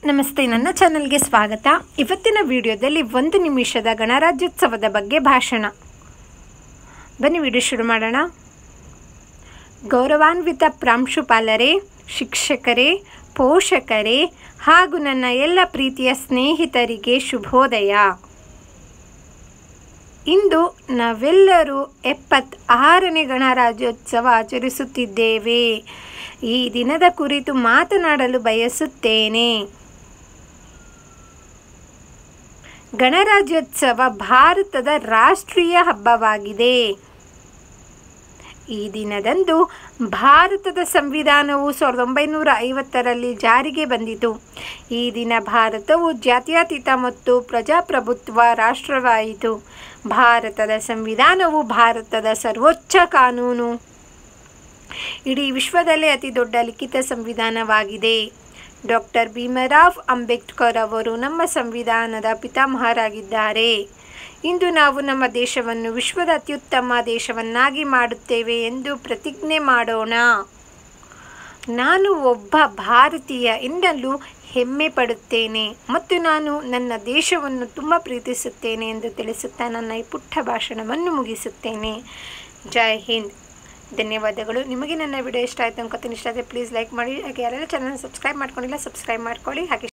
ನಮಸ್ತೆ, ನನ್ನ ಚಾನಲ್ಗೆ ಸ್ವಾಗತ. ಇವತ್ತಿನ ವಿಡಿಯೋದಲ್ಲಿ 1 ನಿಮಿಷದ ಗಣರಾಜ್ಯೋತ್ಸವದ ಬಗ್ಗೆ ಭಾಷಣ. ಬನ್ನಿ ವಿಡಿಯೋ ಶುರು ಮಾಡೋಣ. ಗೌರವಾನ್ವಿತ ಪ್ರಾಂಶುಪಾಲರೇ, ಶಿಕ್ಷಕರೇ, ಪೋಷಕರೇ ಹಾಗೂ ನನ್ನ ಎಲ್ಲ ಪ್ರೀತಿಯ ಸ್ನೇಹಿತರಿಗೆ ಶುಭೋದಯ. ಇಂದು ನಾವೆಲ್ಲರೂ 76ನೇ ಗಣರಾಜ್ಯೋತ್ಸವ ಆಚರಿಸುತ್ತಿದ್ದೇವೆ. ಈ ದಿನದ ಕುರಿತು ಮಾತನಾಡಲು ಬಯಸುತ್ತೇನೆ. ಗಣರಾಜ್ಯೋತ್ಸವ ಭಾರತದ ರಾಷ್ಟ್ರೀಯ ಹಬ್ಬವಾಗಿದೆ. ಈ ದಿನದಂದು ಭಾರತದ ಸಂವಿಧಾನವು 1950ರಲ್ಲಿ ಜಾರಿಗೆ ಬಂದಿತು. ಈ ದಿನ ಭಾರತವು ಜಾತ್ಯತೀತ ಮತ್ತು ಪ್ರಜಾಪ್ರಭುತ್ವ ರಾಷ್ಟ್ರವಾಯಿತು. ಭಾರತದ ಸಂವಿಧಾನವು ಭಾರತದ ಸರ್ವೋಚ್ಚ ಕಾನೂನು. ಇಡೀ ವಿಶ್ವದಲ್ಲೇ ಅತಿ ದೊಡ್ಡ ಲಿಖಿತ ಸಂವಿಧಾನವಾಗಿದೆ. ಡಾಕ್ಟರ್ ಭೀಮರಾವ್ ಅಂಬೇಡ್ಕರ್ ಅವರು ನಮ್ಮ ಸಂವಿಧಾನದ ಪಿತಾಮಹರಾಗಿದ್ದಾರೆ. ಇಂದು ನಾವು ನಮ್ಮ ದೇಶವನ್ನು ವಿಶ್ವದ ಅತ್ಯುತ್ತಮ ದೇಶವನ್ನಾಗಿ ಮಾಡುತ್ತೇವೆ ಎಂದು ಪ್ರತಿಜ್ಞೆ ಮಾಡೋಣ. ನಾನು ಒಬ್ಬ ಭಾರತೀಯ ಎನ್ನಲು ಹೆಮ್ಮೆ ಪಡುತ್ತೇನೆ ಮತ್ತು ನಾನು ನನ್ನ ದೇಶವನ್ನು ತುಂಬ ಪ್ರೀತಿಸುತ್ತೇನೆ ಎಂದು ತಿಳಿಸುತ್ತಾ ನನ್ನ ಈ ಪುಟ್ಟ ಭಾಷಣವನ್ನು ಮುಗಿಸುತ್ತೇನೆ. ಜೈ ಹಿಂದ್. ಧನ್ಯವಾದಗಳು. ನಿಮಗೆ ನನ್ನ ವಿಡಿಯೋ ಇಷ್ಟ ಆಯಿತು ಅನ್ಕೋತೀನಿ. ಇಷ್ಟ ಆದರೆ ಪ್ಲೀಸ್ ಲೈಕ್ ಮಾಡಿ. ಹಾಗೆ ಯಾರೆಲ್ಲ ಚಾನಲ್ ಸಬ್ಸ್ಕ್ರೈಬ್ ಮಾಡ್ಕೊಂಡಿಲ್ಲ ಸಬ್ಸ್ಕ್ರೈಬ್ ಮಾಡ್ಕೊಳ್ಳಿ. ಹಾಗೆ